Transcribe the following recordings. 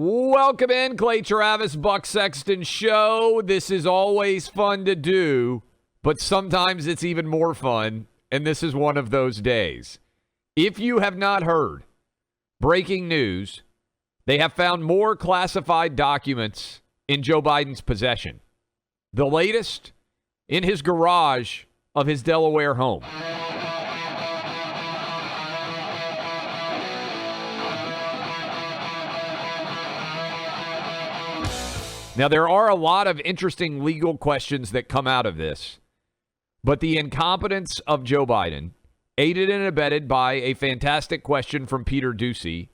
Welcome in, Clay Travis, Buck Sexton Show. This is always fun to do, but sometimes it's even more fun, and this is one of those days. If you have not heard, breaking news, they have found more classified documents in Joe Biden's possession. The latest in his garage of his Delaware home. Now, there are a lot of interesting legal questions that come out of this, but the incompetence of Joe Biden, aided and abetted by a fantastic question from Peter Doocy,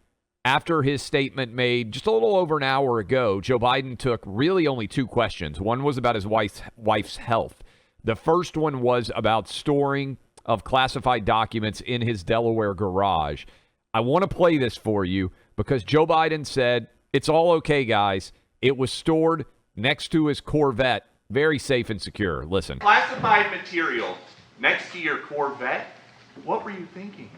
after his statement made just a little over an hour ago, Joe Biden took really only two questions. One was about his wife's health. The first one was about storing of classified documents in his Delaware garage. I want to play this for you because Joe Biden said, it's all okay, guys. It was stored next to his Corvette, very safe and secure. Listen. Classified material next to your Corvette? What were you thinking?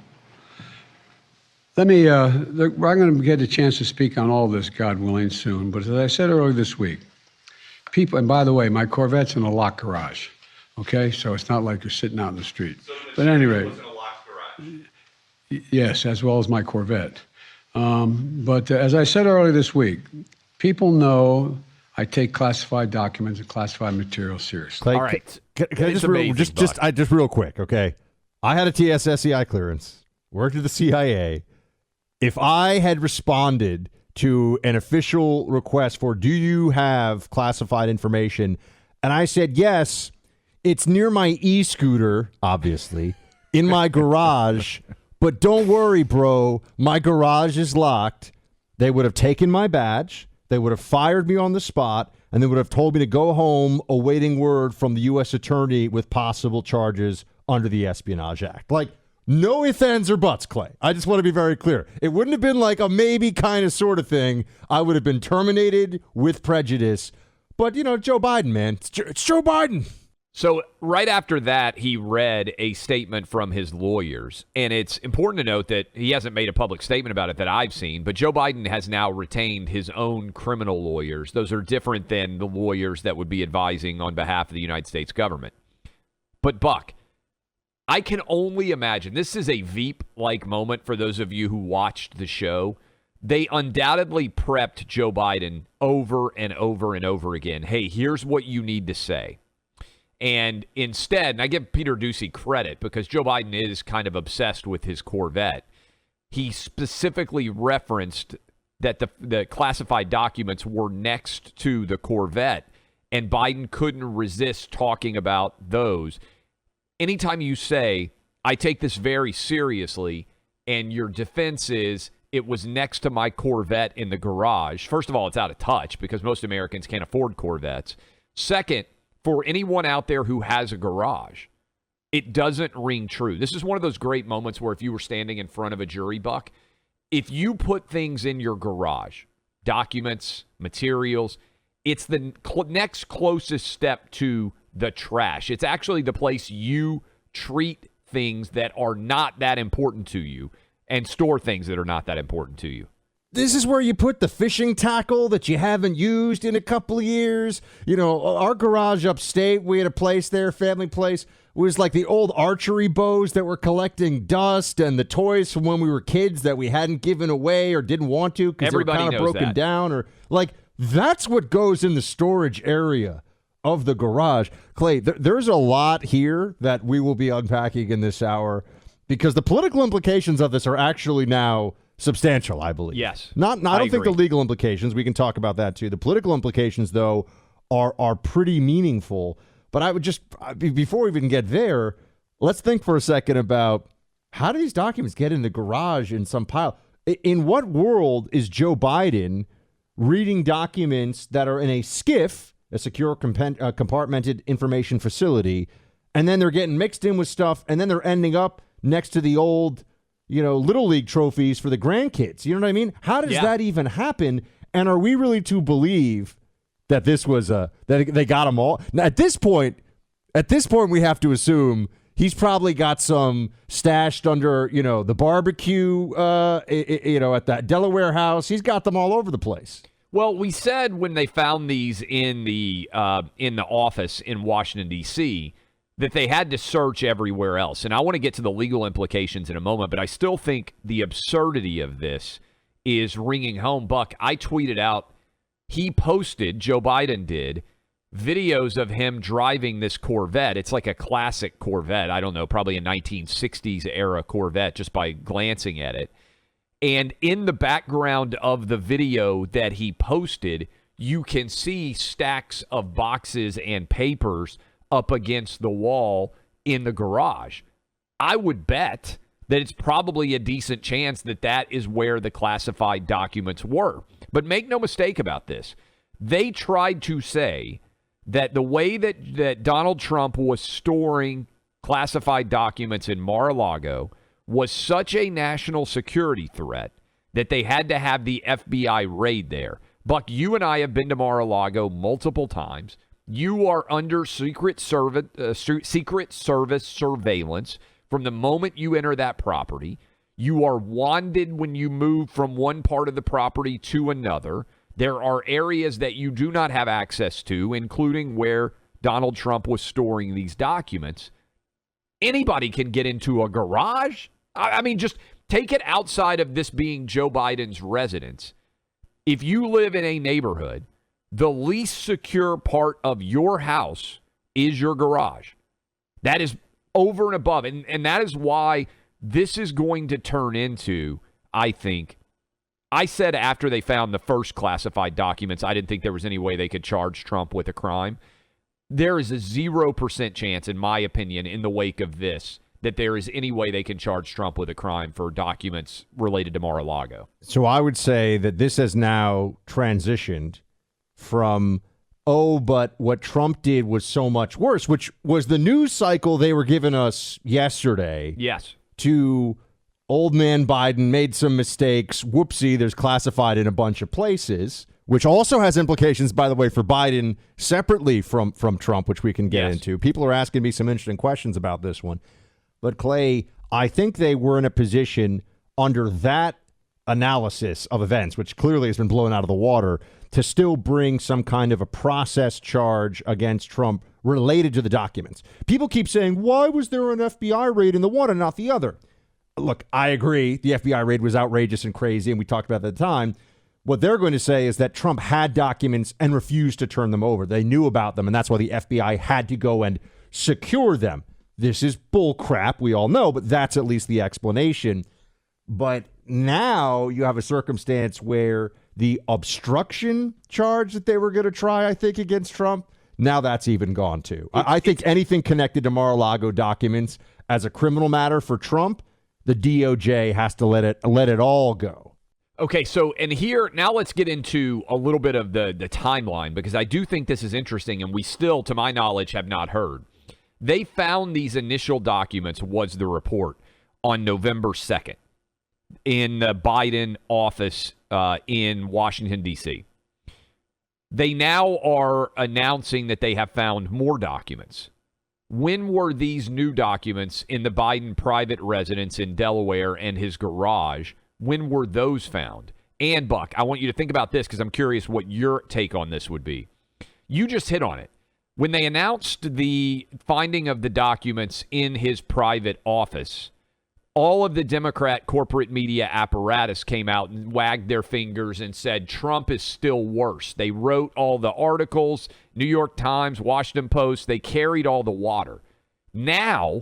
Let me, I'm going to get a chance to speak on all this, God willing, soon. But as I said earlier this week, people, and by the way, my Corvette's in a locked garage, okay? So it's not like you're sitting out in the street. So but at any rate, was in a locked garage. Yes, as well as my Corvette. But as I said earlier this week, people know I take classified documents and classified material seriously. Clay, All right. Can I just real quick, okay? I had a TSSCI clearance, worked at the CIA. If I had responded to an official request for, do you have classified information? And I said, yes, it's near my e-scooter, obviously, in my garage. But don't worry, bro, my garage is locked. They would have taken my badge. They would have fired me on the spot, and they would have told me to go home awaiting word from the U.S. attorney with possible charges under the Espionage Act. Like, no ifs, ands, or buts, Clay. I just want to be very clear. It wouldn't have been like a maybe kind of sort of thing. I would have been terminated with prejudice. But, you know, Joe Biden, man. It's Joe Biden. So right after that, he read a statement from his lawyers. And it's important to note that he hasn't made a public statement about it that I've seen, but Joe Biden has now retained his own criminal lawyers. Those are different than the lawyers that would be advising on behalf of the United States government. But Buck, I can only imagine, this is a Veep-like moment for those of you who watched the show. They undoubtedly prepped Joe Biden over and over and over again. Hey, here's what you need to say. And instead, and I give Peter Doocy credit because Joe Biden is kind of obsessed with his Corvette, he specifically referenced that the classified documents were next to the Corvette, and Biden couldn't resist talking about those. Anytime you say, I take this very seriously, and your defense is, it was next to my Corvette in the garage, first of all, it's out of touch because most Americans can't afford Corvettes. Second, for anyone out there who has a garage, it doesn't ring true. This is one of those great moments where if you were standing in front of a jury, Buck, if you put things in your garage, documents, materials, it's the next closest step to the trash. It's actually the place you treat things that are not that important to you and store things that are not that important to you. This is where you put the fishing tackle that you haven't used in a couple of years. You know, our garage upstate, we had a place there, family place. It was like the old archery bows that were collecting dust and the toys from when we were kids that we hadn't given away or didn't want to because they were kind of broken down. Or like, that's what goes in the storage area of the garage. Clay, there's a lot here that we will be unpacking in this hour because the political implications of this are actually now substantial, I believe. Yes. I don't think the legal implications, we can talk about that too. The political implications, though, are pretty meaningful. But I would just, before we even get there, let's think for a second about how do these documents get in the garage in some pile? In what world is Joe Biden reading documents that are in a SCIF, a secure compartmented information facility, and then they're getting mixed in with stuff, and then they're ending up next to the old, Little League trophies for the grandkids? You know what I mean? How does that even happen? And are we really to believe that this was that they got them all? Now, at this point, we have to assume He's probably got some stashed under, the barbecue, at that Delaware house. He's got them all over the place. Well, we said when they found these in the office in Washington, D.C., that they had to search everywhere else. And I want to get to the legal implications in a moment, but I still think the absurdity of this is ringing home. Buck, I tweeted out, he posted, Joe Biden did, videos of him driving this Corvette. It's like a classic Corvette. I don't know, probably a 1960s era Corvette just by glancing at it. And in the background of the video that he posted, you can see stacks of boxes and papers up against the wall in the garage. I would bet that it's probably a decent chance that that is where the classified documents were. But make no mistake about this. They tried to say that the way that Donald Trump was storing classified documents in Mar-a-Lago was such a national security threat that they had to have the FBI raid there. Buck, you and I have been to Mar-a-Lago multiple times. You are under Secret Service surveillance from the moment you enter that property. You are wanded when you move from one part of the property to another. There are areas that you do not have access to, including where Donald Trump was storing these documents. Anybody can get into a garage. I mean, just take it outside of this being Joe Biden's residence. If you live in a neighborhood, the least secure part of your house is your garage. That is over and above. And that is why this is going to turn into, I think, I said after they found the first classified documents, I didn't think there was any way they could charge Trump with a crime. There is a 0% chance, in my opinion, in the wake of this, that there is any way they can charge Trump with a crime for documents related to Mar-a-Lago. So I would say that this has now transitioned from, but what Trump did was so much worse, which was the news cycle they were giving us yesterday. Yes. To old man Biden made some mistakes. Whoopsie, there's classified in a bunch of places, which also has implications, by the way, for Biden separately from Trump, which we can get into. People are asking me some interesting questions about this one. But, Clay, I think they were in a position under that analysis of events, which clearly has been blown out of the water, to still bring some kind of a process charge against Trump related to the documents. People keep saying, why was there an FBI raid in the one and not the other? Look, I agree. The FBI raid was outrageous and crazy, and we talked about that at the time. What they're going to say is that Trump had documents and refused to turn them over. They knew about them, and that's why the FBI had to go and secure them. This is bull crap, we all know, but that's at least the explanation. But now you have a circumstance where the obstruction charge that they were going to try, I think, against Trump, now that's even gone too. I think anything connected to Mar-a-Lago documents as a criminal matter for Trump, the DOJ has to let it all go. Okay, so, and here, now let's get into a little bit of the timeline, because I do think this is interesting, and we still, to my knowledge, have not heard. They found these initial documents, was the report, on November 2nd in the Biden office in Washington, D.C. They now are announcing that they have found more documents. When were these new documents in the Biden private residence in Delaware and his garage? When were those found? And, Buck, I want you to think about this because I'm curious what your take on this would be. You just hit on it. When they announced the finding of the documents in his private office, all of the Democrat corporate media apparatus came out and wagged their fingers and said Trump is still worse. They wrote all the articles, New York Times, Washington Post, they carried all the water. Now,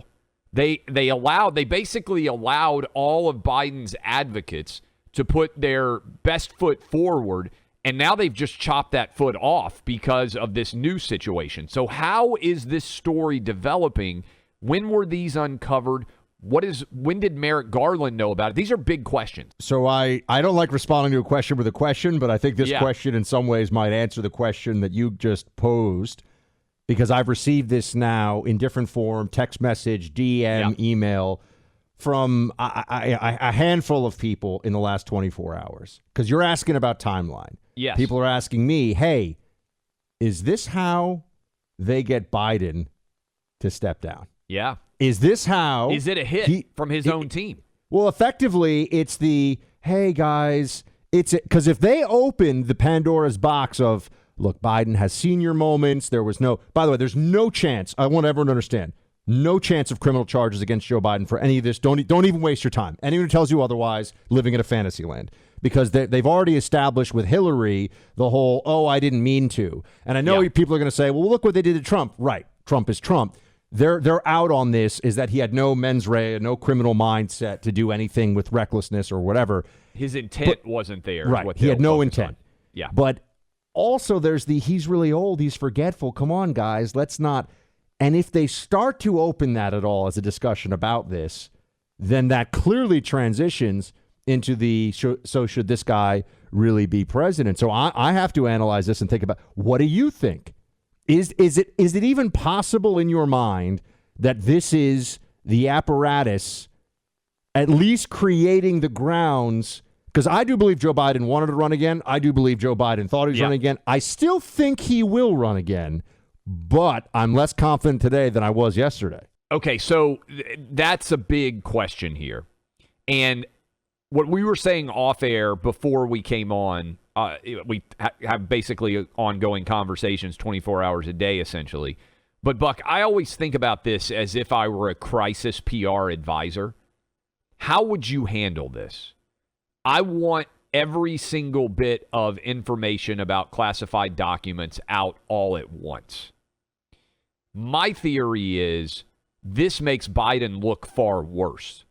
they basically allowed all of Biden's advocates to put their best foot forward, and now they've just chopped that foot off because of this new situation. So how is this story developing? When were these uncovered? When did Merrick Garland know about it? These are big questions. So I don't like responding to a question with a question, but I think this question in some ways might answer the question that you just posed, because I've received this now in different form, text message, DM, email, from a handful of people in the last 24 hours. Because you're asking about timeline. Yes. People are asking me, hey, is this how they get Biden to step down? Yeah. Is this how? Is it a hit from his own team? Well, effectively, it's the, hey, guys, because if they opened the Pandora's box of, look, Biden has senior moments, by the way, there's no chance, I want everyone to understand, no chance of criminal charges against Joe Biden for any of this. Don't even waste your time. Anyone who tells you otherwise, living in a fantasy land. Because they've already established with Hillary the whole, I didn't mean to. And I know people are going to say, well, look what they did to Trump. Right, Trump is Trump. They're out on this, is that he had no mens rea, no criminal mindset to do anything with recklessness or whatever. His intent wasn't there. Right, he had no intent. On. Yeah. But also there's he's really old, he's forgetful. Come on, guys, let's not. And if they start to open that at all as a discussion about this, then that clearly transitions into so should this guy really be president? So I have to analyze this and think about, what do you think? Is it even possible in your mind that this is the apparatus at least creating the grounds? Because I do believe Joe Biden wanted to run again. I do believe Joe Biden thought he was running again. I still think he will run again, but I'm less confident today than I was yesterday. Okay, so that's a big question here. And what we were saying off air before we came on, we have basically ongoing conversations 24 hours a day, essentially. But, Buck, I always think about this as if I were a crisis PR advisor. How would you handle this? I want every single bit of information about classified documents out all at once. My theory is this makes Biden look far worse.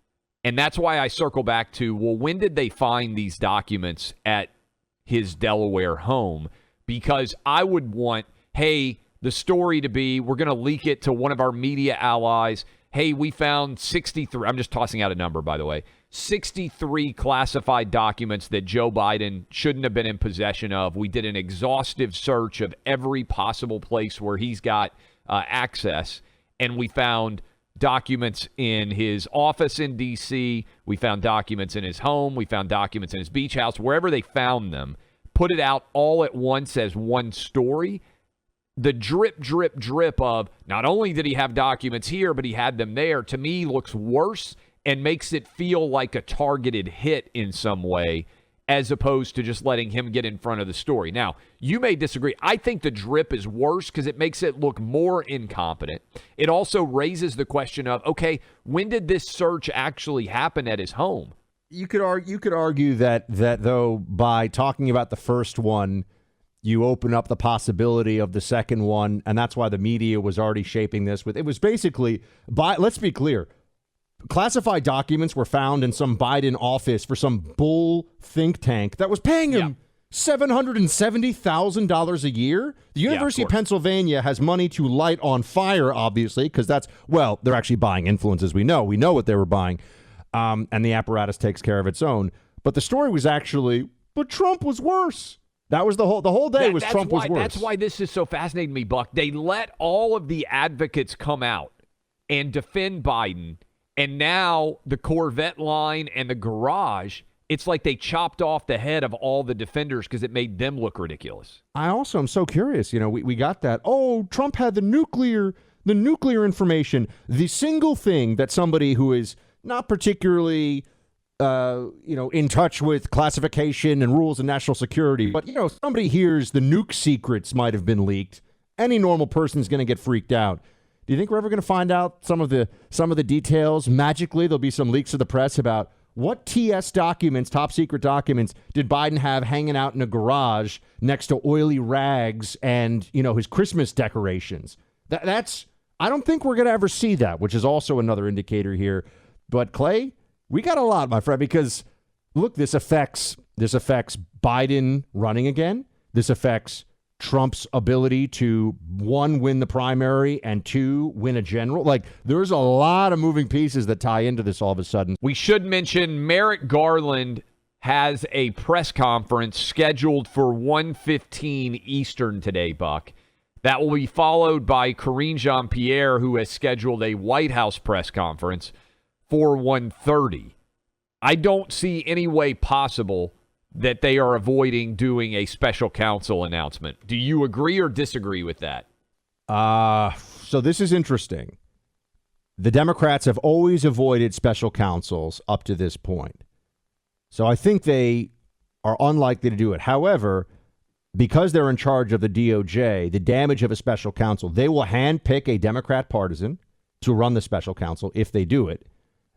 And that's why I circle back to, well, when did they find these documents at his Delaware home? Because I would want, hey, the story to be, we're going to leak it to one of our media allies. Hey, we found 63, I'm just tossing out a number, by the way, 63 classified documents that Joe Biden shouldn't have been in possession of. We did an exhaustive search of every possible place where he's got access, and we found documents in his office in D.C., we found documents in his home, we found documents in his beach house, wherever they found them, put it out all at once as one story. The drip, drip, drip of not only did he have documents here, but he had them there, to me looks worse and makes it feel like a targeted hit in some way, as opposed to just letting him get in front of the story. Now, you may disagree. I think the drip is worse because it makes it look more incompetent. It also raises the question of, okay, when did this search actually happen at his home? You could argue that though, by talking about the first one, you open up the possibility of the second one, and that's why the media was already shaping this with. It was basically, let's be clear, classified documents were found in some Biden office for some bull think tank that was paying him $770,000 a year. The University of Pennsylvania has money to light on fire, obviously, because they're actually buying influences. We know what they were buying, and the apparatus takes care of its own. But the story was actually, but Trump was worse. That was the whole day was Trump was worse. That's why this is so fascinating to me, Buck. They let all of the advocates come out and defend Biden. And now the Corvette line and the garage, it's like they chopped off the head of all the defenders because it made them look ridiculous. I also am so curious. We got that. Oh, Trump had the nuclear information. The single thing that somebody who is not particularly, in touch with classification and rules and national security, but, somebody hears the nuke secrets might have been leaked. Any normal person is going to get freaked out. Do you think we're ever going to find out some of the details? Magically, there'll be some leaks to the press about what TS documents, top secret documents, did Biden have hanging out in a garage next to oily rags and, his Christmas decorations. That's I don't think we're going to ever see that, which is also another indicator here. But Clay, we got a lot, my friend, because look, this affects Biden running again. This affects Trump's ability to, one, win the primary, and two, win a general. Like, there's a lot of moving pieces that tie into this all of a sudden. We should mention Merrick Garland has a press conference scheduled for 1:15 Eastern today, Buck. That will be followed by Karine Jean-Pierre, who has scheduled a White House press conference for 1:30. I don't see any way possible that they are avoiding doing a special counsel announcement. Do you agree or disagree with that? So this is interesting. the Democrats have always avoided special counsels up to this point. So I think they are unlikely to do it. However, because they're in charge of the DOJ, the damage of a special counsel, they will handpick a Democrat partisan to run the special counsel if they do it.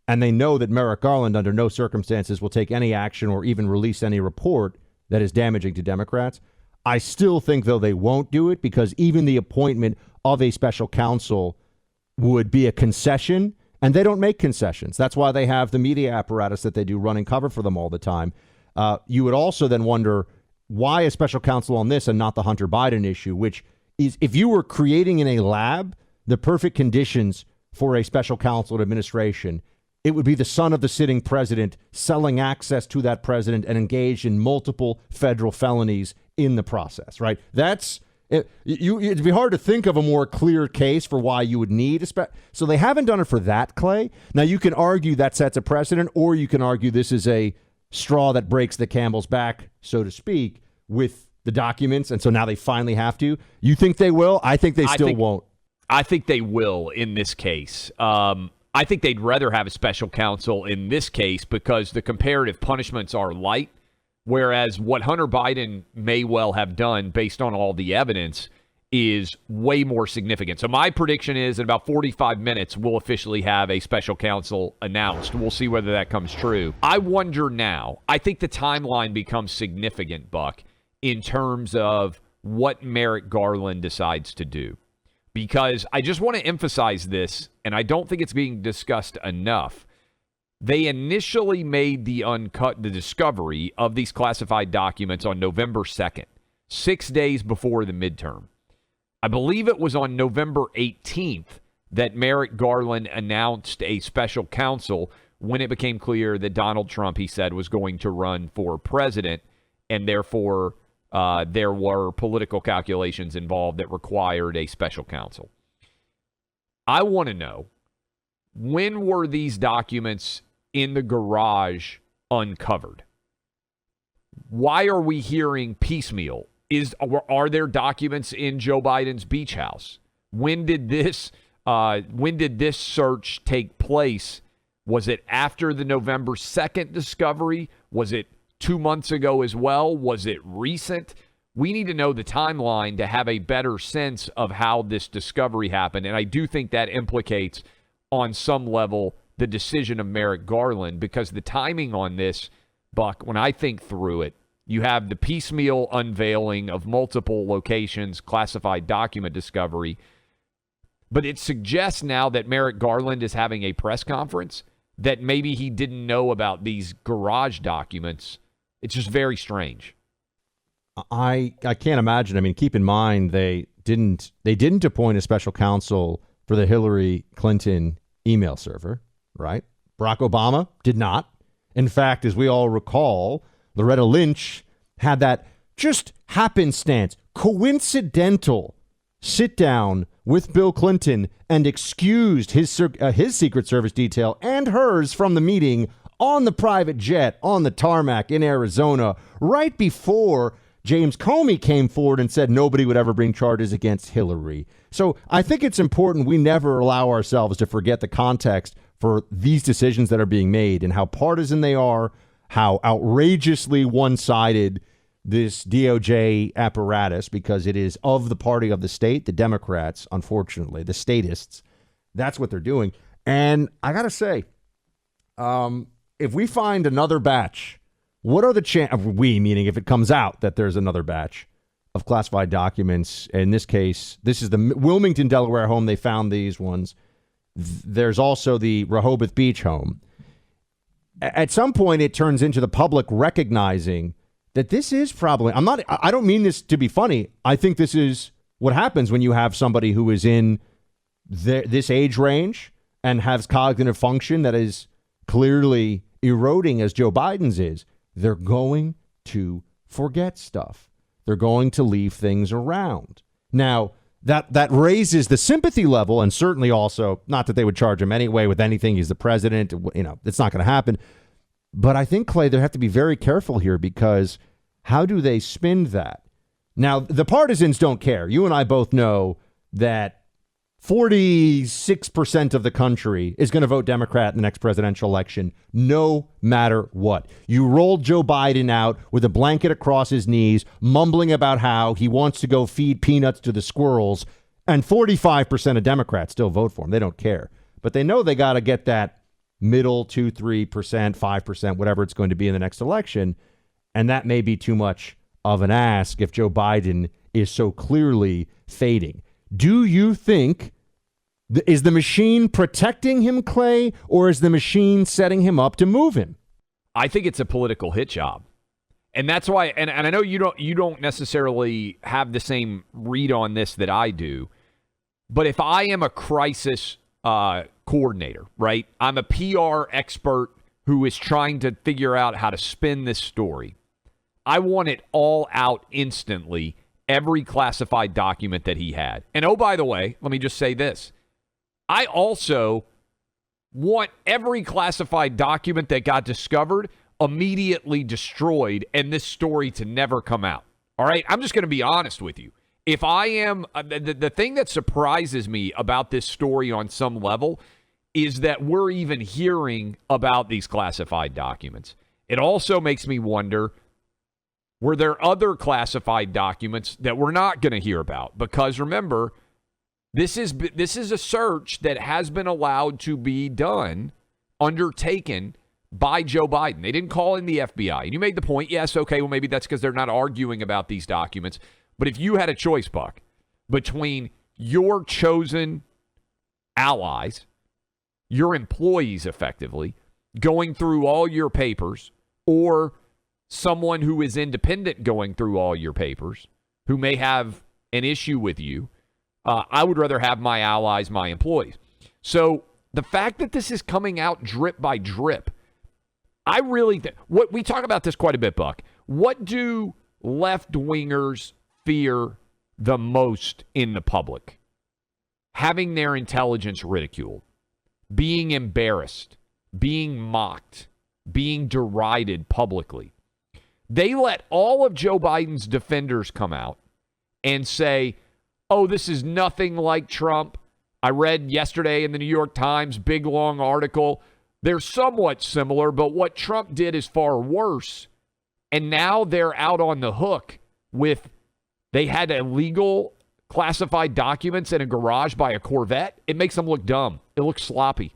And they know that Merrick Garland, under no circumstances, will take any action or even release any report that is damaging to Democrats. I still think, though, they won't do it because even the appointment of a special counsel would be a concession, and they don't make concessions. That's why they have the media apparatus that they do running cover for them all the time. You would also then wonder why a special counsel on this and not the Hunter Biden issue, which is, if you were creating in a lab the perfect conditions for a special counsel administration, it would be the son of the sitting president selling access to that president and engaged in multiple federal felonies in the process, right? It'd be hard to think of a more clear case for why you would need so they haven't done it for that, Clay. Now, you can argue that sets a precedent, or you can argue this is a straw that breaks the camel's back, so to speak, with the documents, and so now they finally have to. You think they will? I think they still won't. I think they will in this case. I think they'd rather have a special counsel in this case because the comparative punishments are light, whereas what Hunter Biden may well have done based on all the evidence is way more significant. So my prediction is in about 45 minutes, we'll officially have a special counsel announced. We'll see whether that comes true. I wonder now, I think the timeline becomes significant, Buck, in terms of what Merrick Garland decides to do. Because I just want to emphasize this, and I don't think it's being discussed enough. They initially made the discovery of these classified documents on November 2nd, 6 days before the midterm. I believe it was on November 18th that Merrick Garland announced a special counsel when it became clear that Donald Trump, he said, was going to run for president, and therefore there were political calculations involved that required a special counsel. I want to know, when were these documents in the garage uncovered? Why are we hearing piecemeal? Are there documents in Joe Biden's beach house? When did this search take place? Was it after the November 2nd discovery? Was it 2 months ago as well? Was it recent? We need to know the timeline to have a better sense of how this discovery happened. And I do think that implicates, on some level, the decision of Merrick Garland, because the timing on this, Buck, when I think through it, you have the piecemeal unveiling of multiple locations, classified document discovery, but it suggests now that Merrick Garland is having a press conference that maybe he didn't know about these garage documents. It's just very strange. I can't imagine. I mean, keep in mind they didn't appoint a special counsel for the Hillary Clinton email server, right? Barack Obama did not. In fact, as we all recall, Loretta Lynch had that just happenstance, coincidental sit down with Bill Clinton and excused his Secret Service detail and hers from the meeting on the private jet on the tarmac in Arizona right before James Comey came forward and said nobody would ever bring charges against Hillary. So I think it's important we never allow ourselves to forget the context for these decisions that are being made and how partisan they are, how outrageously one-sided this DOJ apparatus, because it is of the party of the state, the Democrats, unfortunately, the statists. That's what they're doing. And I got to say, if we find another batch, what are the chances, we, meaning if it comes out that there's another batch of classified documents, in this case, this is the Wilmington, Delaware home they found these ones. There's also the Rehoboth Beach home. At some point, it turns into the public recognizing that this is probably, I don't mean this to be funny. I think this is what happens when you have somebody who is in this age range and has cognitive function that is clearly eroding as Joe Biden's is. They're going to forget stuff. They're going to leave things around. Now, that raises the sympathy level, and certainly also, not that they would charge him anyway with anything. He's the president. It's not going to happen. But I think, Clay, they have to be very careful here, because how do they spin that? Now, the partisans don't care. You and I both know that 46% of the country is going to vote Democrat in the next presidential election, no matter what. You rolled Joe Biden out with a blanket across his knees, mumbling about how he wants to go feed peanuts to the squirrels, and 45% of Democrats still vote for him. They don't care. But they know they got to get that middle 2, 3%, 5%, whatever it's going to be in the next election. And that may be too much of an ask if Joe Biden is so clearly fading. Do you think, is the machine protecting him, Clay, or is the machine setting him up to move him? I think it's a political hit job. And that's why, and I know you don't necessarily have the same read on this that I do, but if I am a crisis coordinator, right? I'm a PR expert who is trying to figure out how to spin this story. I want it all out instantly, every classified document that he had. And oh, by the way, let me just say this. I also want every classified document that got discovered immediately destroyed and this story to never come out. All right? I'm just going to be honest with you. If I am, the thing that surprises me about this story on some level is that we're even hearing about these classified documents. It also makes me wonder, were there other classified documents that we're not going to hear about? Because remember, this is a search that has been allowed to be done, undertaken by Joe Biden. They didn't call in the FBI. And you made the point, yes, okay, well, maybe that's because they're not arguing about these documents. But if you had a choice, Buck, between your chosen allies, your employees effectively, going through all your papers, or someone who is independent going through all your papers, who may have an issue with you, I would rather have my allies, my employees. So the fact that this is coming out drip by drip, I really think, what we talk about this quite a bit, Buck. What do left-wingers fear the most in the public? Having their intelligence ridiculed, being embarrassed, being mocked, being derided publicly. They let all of Joe Biden's defenders come out and say, oh, this is nothing like Trump. I read yesterday in the New York Times, big, long article. They're somewhat similar, but what Trump did is far worse. And now they're out on the hook with, they had illegal classified documents in a garage by a Corvette. It makes them look dumb. It looks sloppy.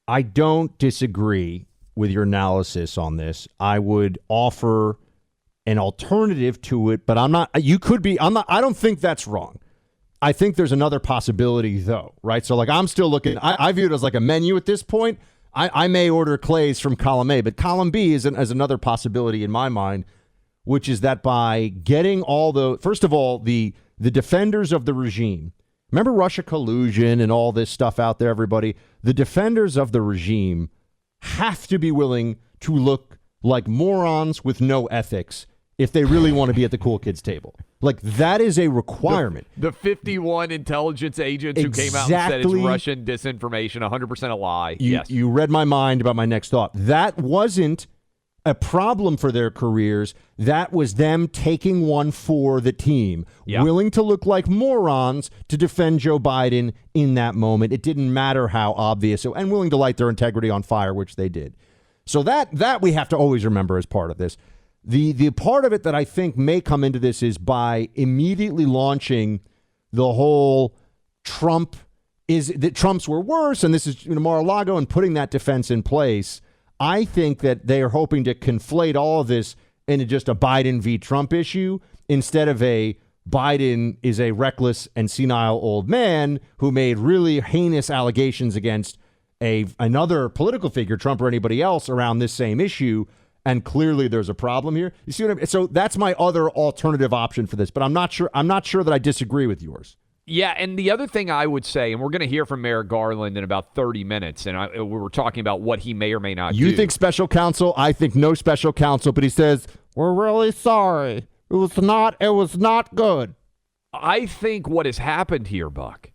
I don't disagree with your analysis on this. I would offer an alternative to it, but I don't think that's wrong. I think there's another possibility though, right? So like I'm still looking, I view it as like a menu at this point. I may order Clay's from column A, but column B is another possibility in my mind, which is that by getting first of all, the defenders of the regime, remember Russia collusion and all this stuff out there, everybody, the defenders of the regime have to be willing to look like morons with no ethics if they really want to be at the cool kids table. Like, that is a requirement. The 51 intelligence agents who came out and said it's Russian disinformation, 100% a lie. Yes. You read my mind about my next thought. That wasn't a problem for their careers. That was them taking one for the team, willing to look like morons to defend Joe Biden in that moment. It didn't matter how obvious, and willing to light their integrity on fire, which they did. So that we have to always remember as part of this. The part of it that I think may come into this is by immediately launching the whole Trumps were worse, and this is Mar-a-Lago, and putting that defense in place. I think that they are hoping to conflate all of this into just a Biden v. Trump issue instead of a Biden is a reckless and senile old man who made really heinous allegations against another political figure, Trump or anybody else, around this same issue. And clearly there's a problem here. You see what I mean? So that's my other alternative option for this, but I'm not sure that I disagree with yours. Yeah, and the other thing I would say, and we're going to hear from Merrick Garland in about 30 minutes, and we were talking about what he may or may not do. You think special counsel, I think no special counsel, but he says, we're really sorry. It was not good. I think what has happened here, Buck,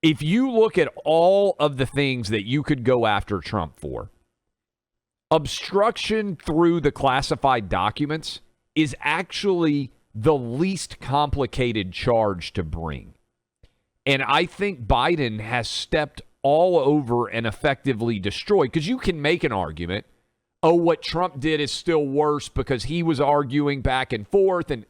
if you look at all of the things that you could go after Trump for, obstruction through the classified documents is actually the least complicated charge to bring. And I think Biden has stepped all over and effectively destroyed, because you can make an argument, oh, what Trump did is still worse because he was arguing back and forth. And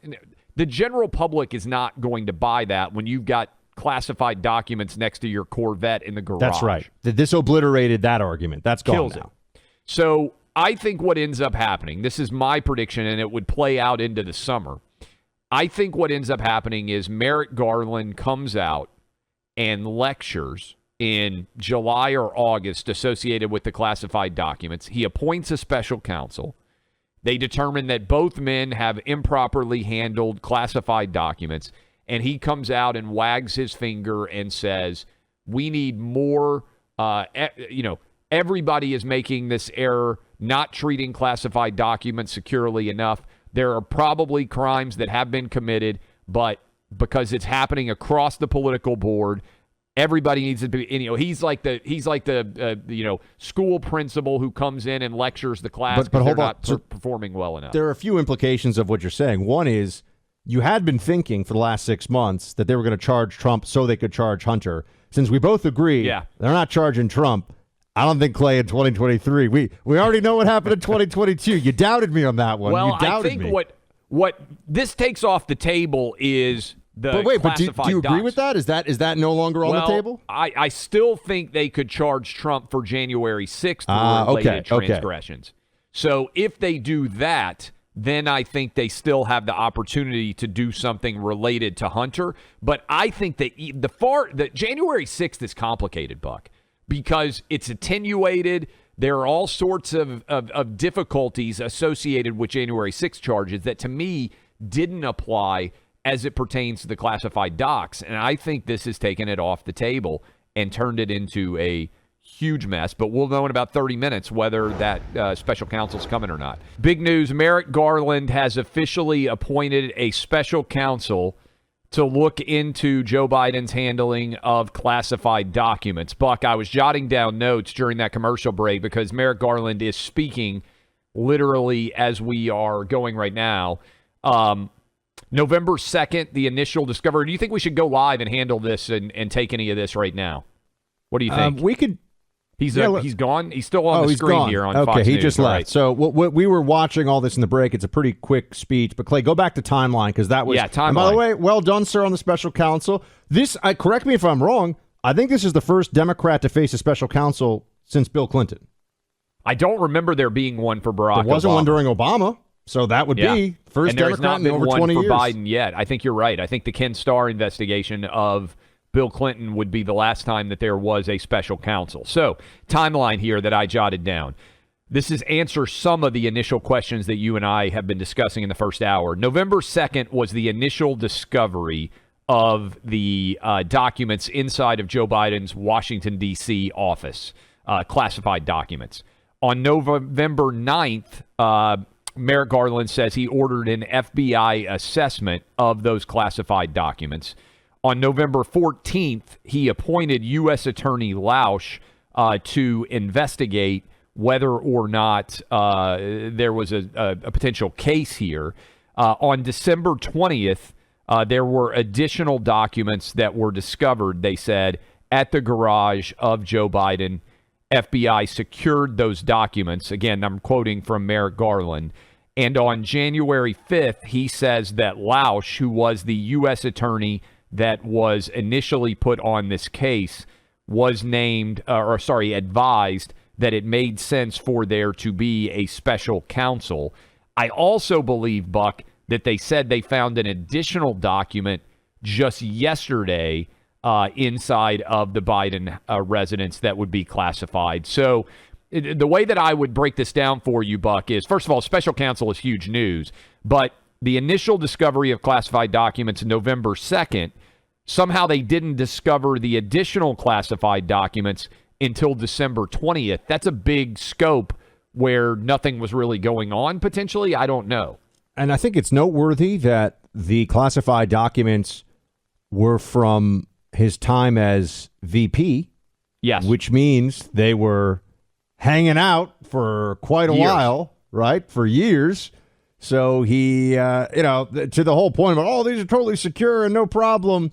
the general public is not going to buy that when you've got classified documents next to your Corvette in the garage. That's right. This obliterated that argument. That's gone Kills now. it. So I think what ends up happening, this is my prediction, and it would play out into the summer. I think what ends up happening is Merrick Garland comes out and lectures in July or August associated with the classified documents. He appoints a special counsel. They determine that both men have improperly handled classified documents, and he comes out and wags his finger and says, we need more, everybody is making this error, not treating classified documents securely enough. There are probably crimes that have been committed, but because it's happening across the political board, everybody needs to be. He's like the school principal who comes in and lectures the class because they're not performing well enough. There are a few implications of what you're saying. One is you had been thinking for the last 6 months that they were going to charge Trump so they could charge Hunter. Since we both agree they're not charging Trump, I don't think, Clay, in 2023. We already know what happened in 2022. You doubted me on that one. Well, you doubted I think what this takes off the table is the classified do you agree docs. with that? Is that no longer on the table? I still think they could charge Trump for January 6th for related transgressions. Okay. So if they do that, then I think they still have the opportunity to do something related to Hunter. But I think that the January 6th is complicated, Buck, because it's attenuated. There are all sorts of difficulties associated with January 6th charges that, to me, didn't apply as it pertains to the classified docs. And I think this has taken it off the table and turned it into a huge mess. But we'll know in about 30 minutes whether that special counsel's coming or not. Big news, Merrick Garland has officially appointed a special counsel to look into Joe Biden's handling of classified documents. Buck, I was jotting down notes during that commercial break because Merrick Garland is speaking literally as we are going right now. November 2nd, the initial discovery. Do you think we should go live and handle this and take any of this right now? What do you think? We could. He's gone? He's still on the screen here on Fox News. Okay, he just left. Right. So we were watching all this in the break. It's a pretty quick speech. But, Clay, go back to timeline because that was... Yeah, timeline. And by the way, well done, sir, on the special counsel. Correct me if I'm wrong, I think this is the first Democrat to face a special counsel since Bill Clinton. I don't remember there being one for Barack Obama. There wasn't one during Obama. So that would be first Democrat in over 20 years. And there's not been one for Biden yet. I think you're right. I think the Ken Starr investigation of Bill Clinton would be the last time that there was a special counsel. So, timeline here that I jotted down. This is answer some of the initial questions that you and I have been discussing in the first hour. November 2nd was the initial discovery of the documents inside of Joe Biden's Washington, D.C. office, classified documents. On November 9th, Merrick Garland says he ordered an FBI assessment of those classified documents. On November 14th, he appointed U.S. Attorney Lausch to investigate whether or not there was a potential case here. On December 20th, there were additional documents that were discovered, they said, at the garage of Joe Biden. FBI secured those documents. Again, I'm quoting from Merrick Garland. And on January 5th, he says that Lausch, who was the U.S. attorney that was initially put on this case, was advised that it made sense for there to be a special counsel. I also believe, Buck, that they said they found an additional document just yesterday inside of the Biden residence that would be classified. So the way that I would break this down for you, Buck, is, first of all, special counsel is huge news, but the initial discovery of classified documents November 2nd, somehow they didn't discover the additional classified documents until December 20th. That's a big scope where nothing was really going on, potentially. I don't know. And I think it's noteworthy that the classified documents were from his time as VP. Yes. Which means they were hanging out for quite a while, right? For years. So he, to the whole point about, these are totally secure and no problem.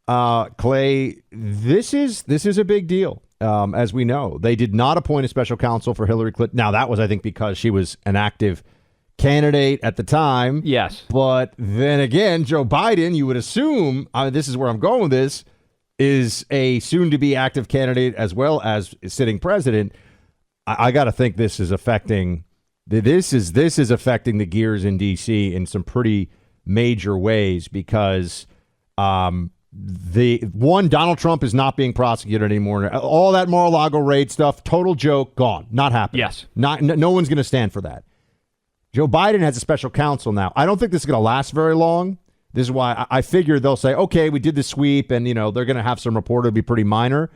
Clay, this is a big deal. As we know, they did not appoint a special counsel for Hillary Clinton. Now, that was, I think, because she was an active candidate at the time. Yes. But then again, Joe Biden, you would assume, this is where I'm going with this, is a soon-to-be active candidate as well as sitting president. I got to think this is affecting affecting the gears in D.C. in some pretty major ways because Donald Trump is not being prosecuted anymore. All that Mar-a-Lago raid stuff, total joke, gone, not happening. Yes, no one's going to stand for that. Joe Biden has a special counsel now. I don't think this is going to last very long. This is why I figure they'll say, okay, we did the sweep, and they're going to have some report. It'll be pretty minor,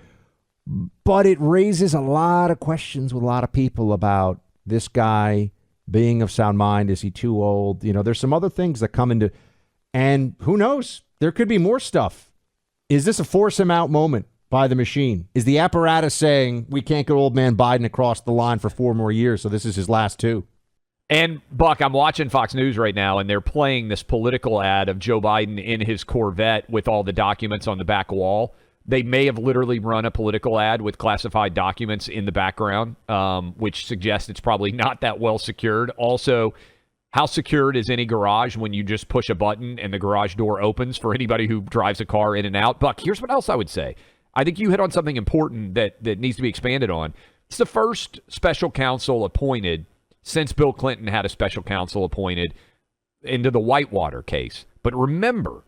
but it raises a lot of questions with a lot of people about this guy being of sound mind. Is he too old? There's some other things that come into, and who knows? There could be more stuff. Is this a force him out moment by the machine? Is the apparatus saying we can't get old man Biden across the line for 4 more years, so this is his last 2? And, Buck, I'm watching Fox News right now, and they're playing this political ad of Joe Biden in his Corvette with all the documents on the back wall. They may have literally run a political ad with classified documents in the background, which suggests it's probably not that well secured. Also, how secured is any garage when you just push a button and the garage door opens for anybody who drives a car in and out? Buck, here's what else I would say. I think you hit on something important that needs to be expanded on. It's the first special counsel appointed since Bill Clinton had a special counsel appointed into the Whitewater case. But remember,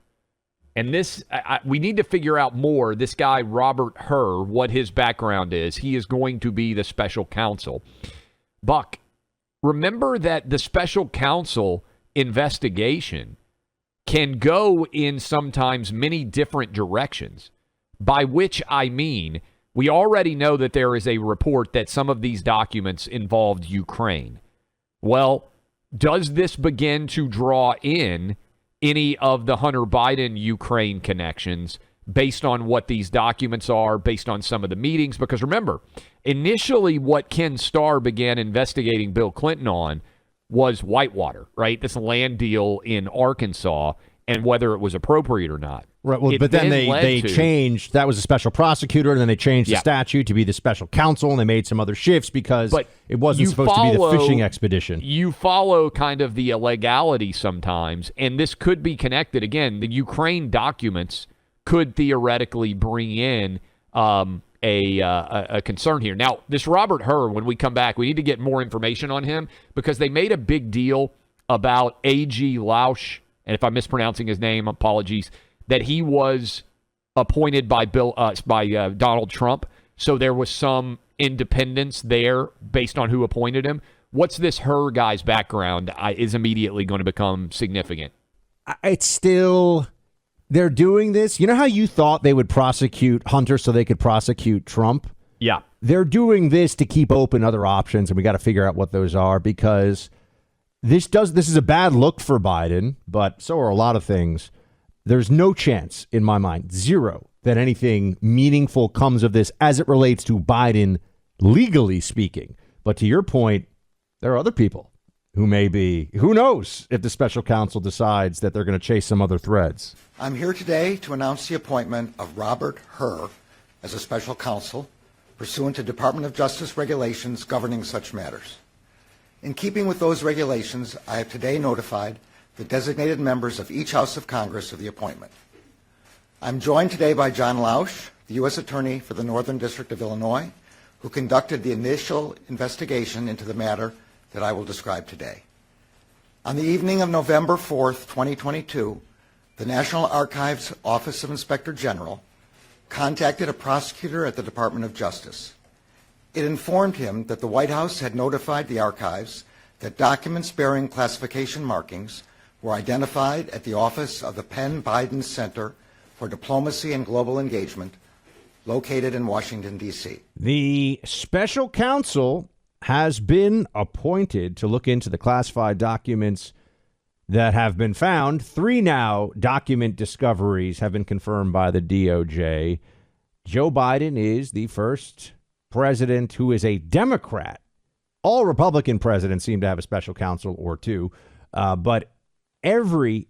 and this, we need to figure out more, this guy, Robert Hur, what his background is. He is going to be the special counsel. Buck, remember that the special counsel investigation can go in sometimes many different directions, by which I mean we already know that there is a report that some of these documents involved Ukraine. Well, does this begin to draw in any of the Hunter Biden-Ukraine connections based on what these documents are, based on some of the meetings? Because remember, initially what Ken Starr began investigating Bill Clinton on was Whitewater, right? This land deal in Arkansas and whether it was appropriate or not. Right. Well, but then they changed. That was a special prosecutor, and then they changed the statute to be the special counsel, and they made some other shifts because it wasn't supposed to be the fishing expedition. You follow kind of the illegality sometimes, and this could be connected. Again, the Ukraine documents could theoretically bring in a concern here. Now, this Robert Hur, when we come back, we need to get more information on him because they made a big deal about AG Lausch, and if I'm mispronouncing his name, apologies, that he was appointed by Donald Trump. So there was some independence there based on who appointed him. What's this Hur guy's background is immediately going to become significant. It's still, they're doing this. You know how you thought they would prosecute Hunter so they could prosecute Trump? Yeah. They're doing this to keep open other options, and we got to figure out what those are because this is a bad look for Biden, but so are a lot of things. There's no chance, in my mind, zero, that anything meaningful comes of this as it relates to Biden, legally speaking. But to your point, there are other people who may be, who knows if the special counsel decides that they're going to chase some other threads. I'm here today to announce the appointment of Robert Hur as a special counsel pursuant to Department of Justice regulations governing such matters. In keeping with those regulations, I have today notified the designated members of each House of Congress of the appointment. I'm joined today by John Lausch, the U.S. Attorney for the Northern District of Illinois, who conducted the initial investigation into the matter that I will describe today. On the evening of November 4th, 2022, the National Archives Office of Inspector General contacted a prosecutor at the Department of Justice. It informed him that the White House had notified the archives that documents bearing classification markings were identified at the office of the Penn Biden Center for Diplomacy and Global Engagement, located in Washington, D.C. The special counsel has been appointed to look into the classified documents that have been found. 3 now document discoveries have been confirmed by the DOJ. Joe Biden is the first president who is a Democrat. All Republican presidents seem to have a special counsel or two, but every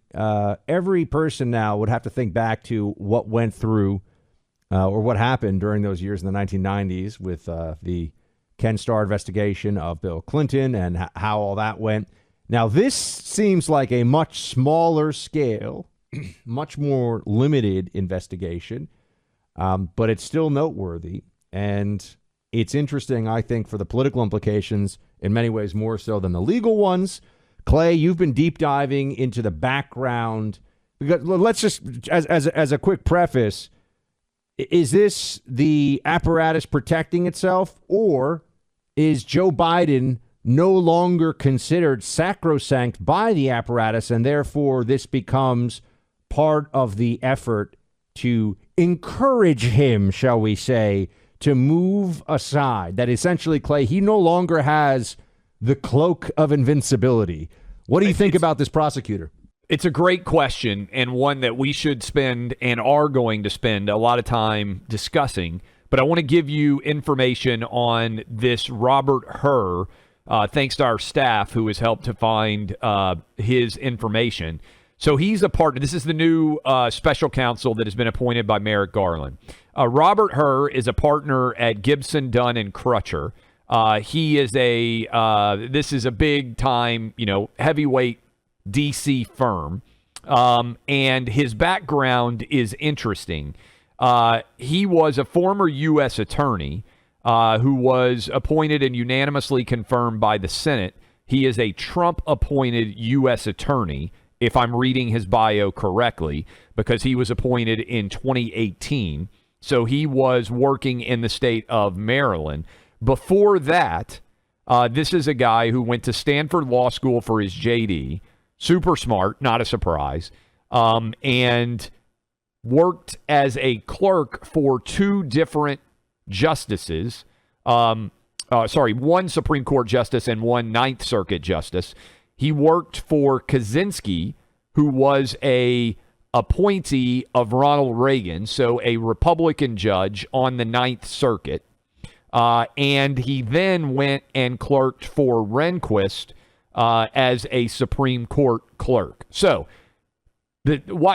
person now would have to think back to what went through or what happened during those years in the 1990s with the Ken Starr investigation of Bill Clinton and how all that went. Now, this seems like a much smaller scale, much more limited investigation, but it's still noteworthy. And it's interesting, I think, for the political implications, in many ways more so than the legal ones. Clay, you've been deep diving into the background. Let's just, as a quick preface, is this the apparatus protecting itself, or is Joe Biden no longer considered sacrosanct by the apparatus, and therefore this becomes part of the effort to encourage him, shall we say, to move aside? That essentially, Clay, he no longer has the cloak of invincibility. What do you think about this prosecutor? It's a great question, and one that we should spend and are going to spend a lot of time discussing. But I want to give you information on this Robert Hur, thanks to our staff who has helped to find his information. So he's a partner. This is the new special counsel that has been appointed by Merrick Garland. Robert Hur is a partner at Gibson, Dunn, and Crutcher. He is this is a big time, heavyweight DC firm. And his background is interesting. He was a former U.S. attorney who was appointed and unanimously confirmed by the Senate. He is a Trump-appointed U.S. attorney, if I'm reading his bio correctly, because he was appointed in 2018. So he was working in the state of Maryland. Before that, this is a guy who went to Stanford Law School for his JD. Super smart, not a surprise. And worked as a clerk for two different justices. One Supreme Court justice and one Ninth Circuit justice. He worked for Kaczynski, who was a appointee of Ronald Reagan, so a Republican judge on the Ninth Circuit. And he then went and clerked for Rehnquist as a Supreme Court clerk. So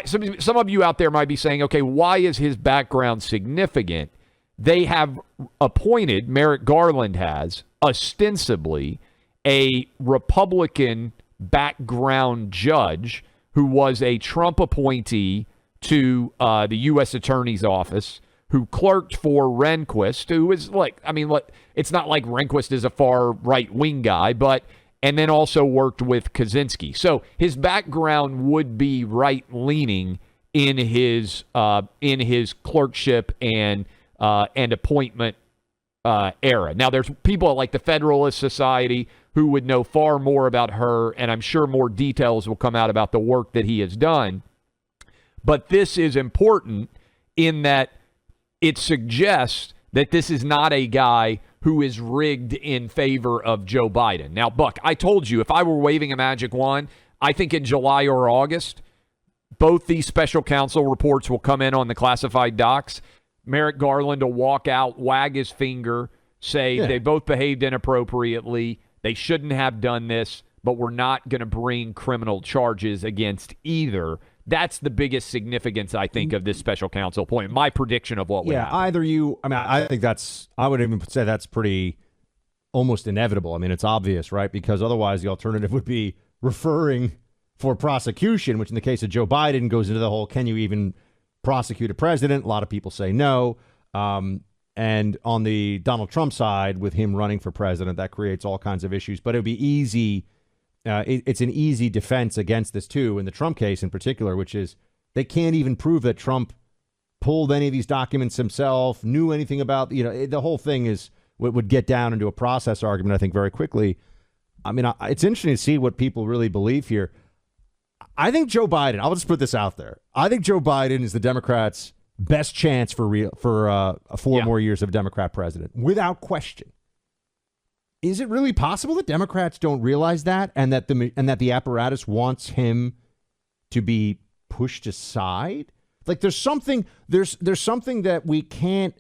some of you out there might be saying, okay, why is his background significant? They have appointed, Merrick Garland has, ostensibly, a Republican background judge who was a Trump appointee to the U.S. Attorney's Office, who clerked for Rehnquist, who is it's not like Rehnquist is a far right-wing guy, and then also worked with Kaczynski. So his background would be right-leaning in his clerkship and appointment era. Now, there's people like the Federalist Society who would know far more about her, and I'm sure more details will come out about the work that he has done. But this is important in that it suggests that this is not a guy who is rigged in favor of Joe Biden. Now, Buck, I told you, if I were waving a magic wand, I think in July or August, both these special counsel reports will come in on the classified docs. Merrick Garland will walk out, wag his finger, say they both behaved inappropriately, they shouldn't have done this, but we're not going to bring criminal charges against either. That's the biggest significance, I think, of this special counsel point. My prediction of what would happen. I think I would even say that's pretty almost inevitable. I mean, it's obvious, right? Because otherwise the alternative would be referring for prosecution, which in the case of Joe Biden goes into the whole, can you even prosecute a president? A lot of people say no. And on the Donald Trump side, with him running for president, that creates all kinds of issues. But it would be easy. It's an easy defense against this, too, in the Trump case in particular, which is they can't even prove that Trump pulled any of these documents himself, knew anything about, the whole thing would get down into a process argument, I think, very quickly. I mean, it's interesting to see what people really believe here. I think Joe Biden, I'll just put this out there. I think Joe Biden is the Democrats' best chance for 4 more years of Democrat president, without question. Is it really possible that Democrats don't realize that, and that the apparatus wants him to be pushed aside? Like there's something that we can't.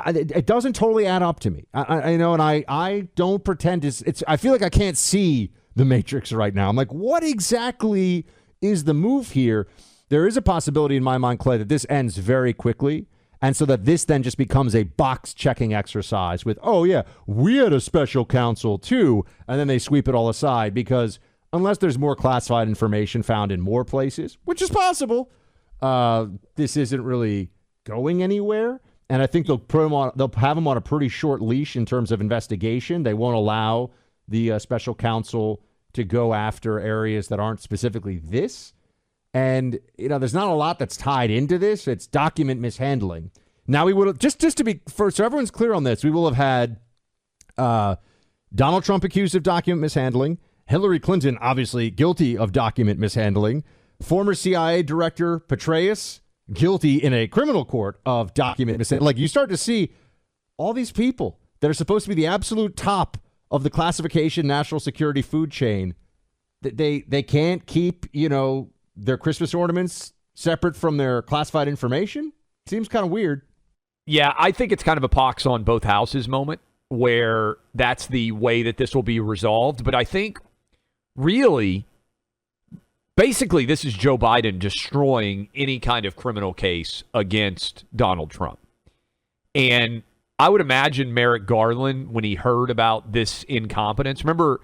It doesn't totally add up to me. I know, and I don't pretend it's. I feel like I can't see the Matrix right now. I'm like, what exactly is the move here? There is a possibility in my mind, Clay, that this ends very quickly. And so that this then just becomes a box-checking exercise with, oh, yeah, we had a special counsel too. And then they sweep it all aside because unless there's more classified information found in more places, which is possible, this isn't really going anywhere. And I think they'll have them on a pretty short leash in terms of investigation. They won't allow the special counsel to go after areas that aren't specifically this. And, there's not a lot that's tied into this. It's document mishandling. Now, we would have, just to be, so everyone's clear on this, we will have had Donald Trump accused of document mishandling, Hillary Clinton obviously guilty of document mishandling, former CIA Director Petraeus guilty in a criminal court of document mishandling. Like, you start to see all these people that are supposed to be the absolute top of the classification national security food chain, they can't keep, their Christmas ornaments separate from their classified information? Seems kind of weird. Yeah, I think it's kind of a pox on both houses moment where that's the way that this will be resolved. But I think really, basically, this is Joe Biden destroying any kind of criminal case against Donald Trump. And I would imagine Merrick Garland, when he heard about this incompetence, remember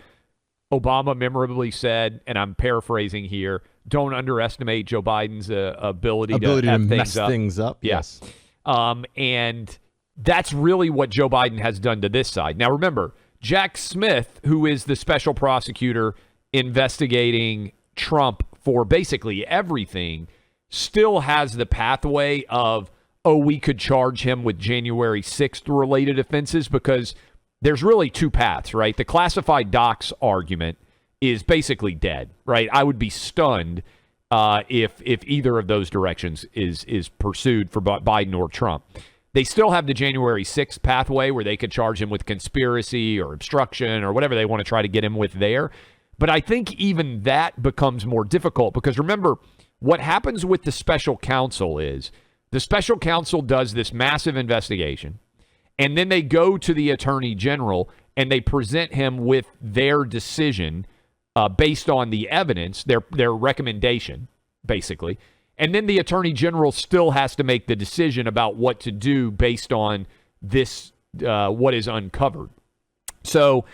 Obama memorably said, and I'm paraphrasing here, don't underestimate Joe Biden's ability to mess things up. Yes. And that's really what Joe Biden has done to this side. Now, remember, Jack Smith, who is the special prosecutor investigating Trump for basically everything, still has the pathway of, we could charge him with January 6th related offenses, because there's really two paths, right? The classified docs argument is basically dead, right? I would be stunned if either of those directions is pursued for Biden or Trump. They still have the January 6th pathway where they could charge him with conspiracy or obstruction or whatever they want to try to get him with there. But I think even that becomes more difficult because remember, what happens with the special counsel is the special counsel does this massive investigation, and then they go to the attorney general and they present him with their decision based on the evidence, their recommendation, basically. And then the attorney general still has to make the decision about what to do based on this, what is uncovered. So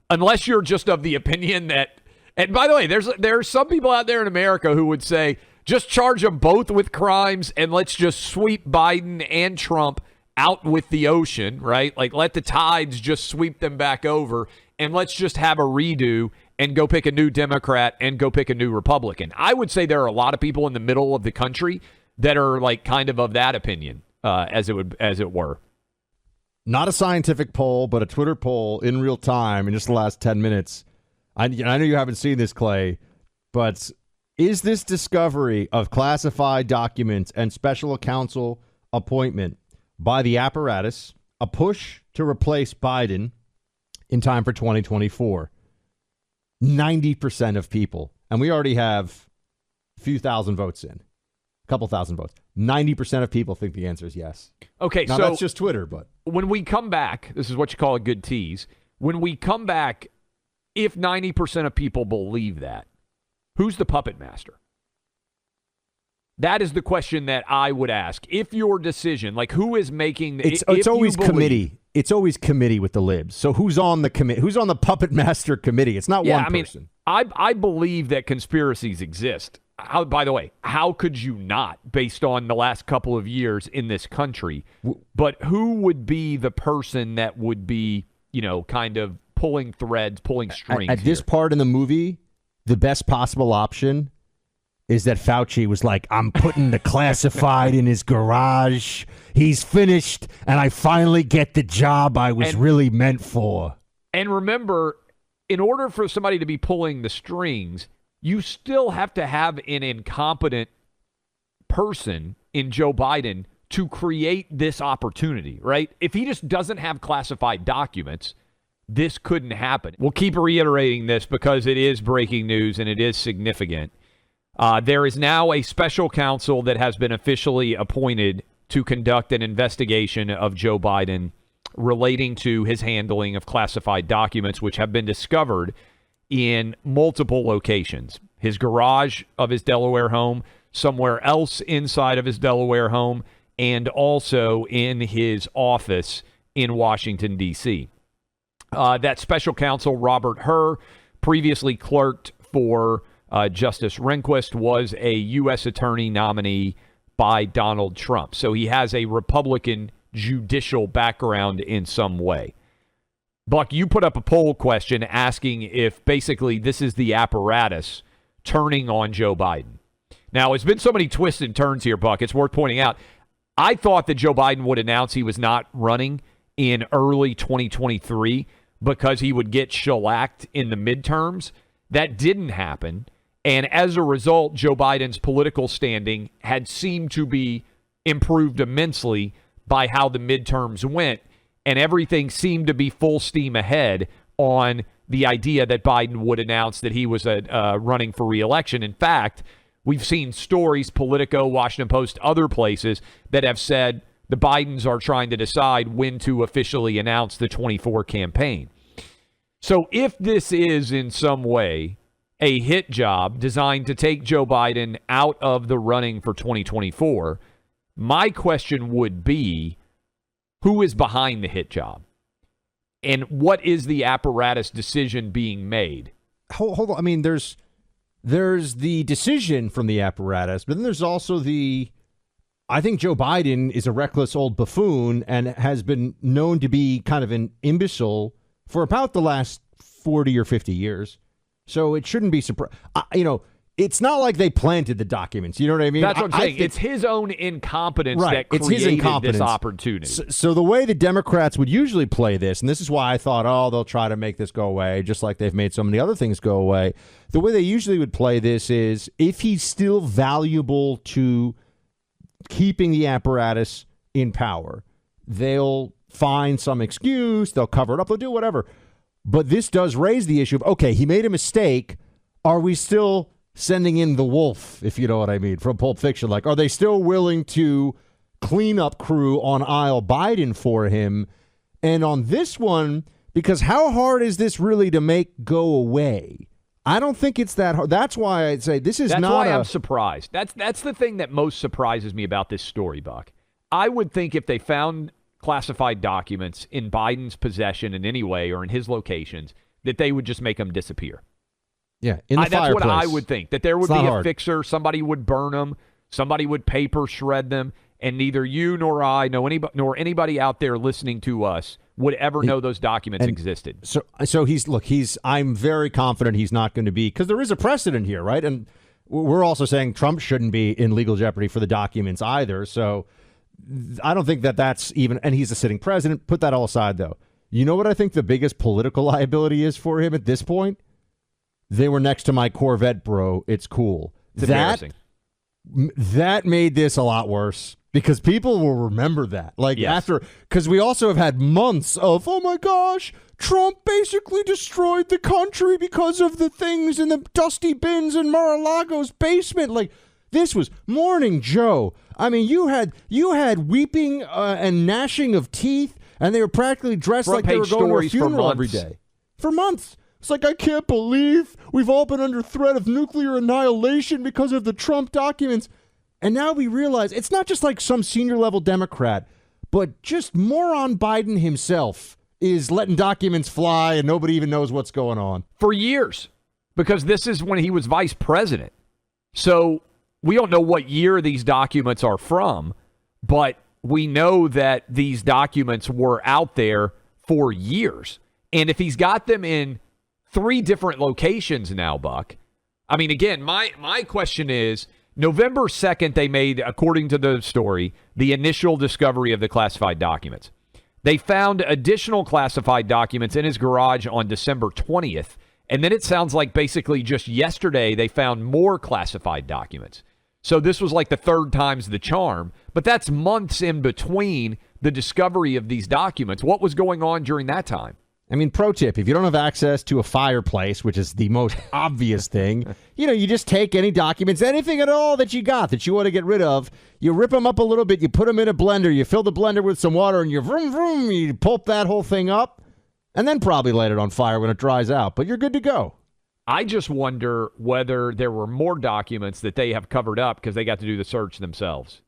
unless you're just of the opinion that, and by the way, there are some people out there in America who would say, just charge them both with crimes and let's just sweep Biden and Trump out with the ocean, right? Like let the tides just sweep them back over and let's just have a redo and go pick a new Democrat and go pick a new Republican. I would say there are a lot of people in the middle of the country that are like kind of that opinion, as it were. Not a scientific poll, but a Twitter poll in real time in just the last 10 minutes. I know you haven't seen this, Clay, but is this discovery of classified documents and special counsel appointment by the apparatus a push to replace Biden in time for 2024? 90% of people, and we already have a few thousand votes in, a couple thousand votes. 90% of people think the answer is yes. Okay, now, so that's just Twitter, but when we come back, this is what you call a good tease. When we come back, if 90% of people believe that, who's the puppet master? That is the question that I would ask. If your decision, like who is making the it's always committee. It's always committee with the libs. So who's on the committee? Who's on the puppet master committee? It's not one person. I believe that conspiracies exist. By the way, how could you not, based on the last couple of years in this country? But who would be the person that would be, kind of pulling threads, pulling strings? At this part in the movie, the best possible option is that Fauci was like, I'm putting the classified in his garage. He's finished, and I finally get the job I was really meant for. And remember, in order for somebody to be pulling the strings, you still have to have an incompetent person in Joe Biden to create this opportunity, right? If he just doesn't have classified documents, this couldn't happen. We'll keep reiterating this because it is breaking news and it is significant. There is now a special counsel that has been officially appointed to conduct an investigation of Joe Biden relating to his handling of classified documents, which have been discovered in multiple locations. His garage of his Delaware home, somewhere else inside of his Delaware home, and also in his office in Washington, D.C. That special counsel, Robert Hur, previously clerked for Justice Rehnquist, was a U.S. attorney nominee by Donald Trump. So he has a Republican judicial background in some way. Buck, you put up a poll question asking if basically this is the apparatus turning on Joe Biden. Now, it's been so many twists and turns here, Buck, it's worth pointing out. I thought that Joe Biden would announce he was not running in early 2023 because he would get shellacked in the midterms. That didn't happen. And as a result, Joe Biden's political standing had seemed to be improved immensely by how the midterms went. And everything seemed to be full steam ahead on the idea that Biden would announce that he was running for re-election. In fact, we've seen stories, Politico, Washington Post, other places that have said the Bidens are trying to decide when to officially announce the 24 campaign. So if this is in some way a hit job designed to take Joe Biden out of the running for 2024, my question would be, who is behind the hit job? And what is the apparatus decision being made? Hold on. I mean, there's the decision from the apparatus, but then there's also I think Joe Biden is a reckless old buffoon and has been known to be kind of an imbecile for about the last 40 or 50 years. So it shouldn't be surprised. It's not like they planted the documents. You know what I mean? That's what I'm saying. It's his own incompetence that created this opportunity. So the way the Democrats would usually play this, and this is why I thought, they'll try to make this go away, just like they've made so many other things go away. The way they usually would play this is if he's still valuable to keeping the apparatus in power, they'll find some excuse, they'll cover it up, they'll do whatever. But this does raise the issue of, okay, he made a mistake. Are we still sending in the wolf, if you know what I mean, from Pulp Fiction? Like, are they still willing to clean up crew on aisle Biden for him? And on this one, because how hard is this really to make go away? I don't think it's that hard. That's why I'd say this is That's not why I'm surprised. That's the thing that most surprises me about this story, Buck. I would think if they found classified documents in Biden's possession in any way or in his locations, that they would just make them disappear. Yeah, in the that's what I fireplace. would think, that there would It's be not a hard. fixer, somebody would burn them, somebody would paper shred them, and neither you nor I, nor anybody out there listening to us would ever know those documents existed. So I'm very confident he's not going to be, because there is a precedent here, right? And we're also saying Trump shouldn't be in legal jeopardy for the documents either. So I don't think that's even, and he's a sitting president. Put that all aside, though. You know what I think the biggest political liability is for him at this point? They were next to my Corvette, bro. It's cool. It's embarrassing. That made this a lot worse because people will remember that. Because we also have had months of, oh my gosh, Trump basically destroyed the country because of the things in the dusty bins in Mar-a-Lago's basement. Like, this was Morning Joe. I mean, you had weeping and gnashing of teeth, and they were practically dressed like they were going to a funeral every day. For months. It's like, I can't believe we've all been under threat of nuclear annihilation because of the Trump documents. And now we realize it's not just like some senior level Democrat, but just moron Biden himself is letting documents fly and nobody even knows what's going on. For years, because this is when he was vice president. So we don't know what year these documents are from, but we know that these documents were out there for years. And if he's got them in 3 different locations now, Buck. I mean, again, my question is, November 2nd, they made, according to the story, the initial discovery of the classified documents. They found additional classified documents in his garage on December 20th. And then it sounds like basically just yesterday they found more classified documents. So this was like the 3rd time's the charm. But that's months in between the discovery of these documents. What was going on during that time? I mean, pro tip, if you don't have access to a fireplace, which is the most obvious thing, you just take any documents, anything at all that you got that you want to get rid of, you rip them up a little bit, you put them in a blender, you fill the blender with some water, and you vroom, vroom, you pulp that whole thing up, and then probably light it on fire when it dries out. But you're good to go. I just wonder whether there were more documents that they have covered up because they got to do the search themselves.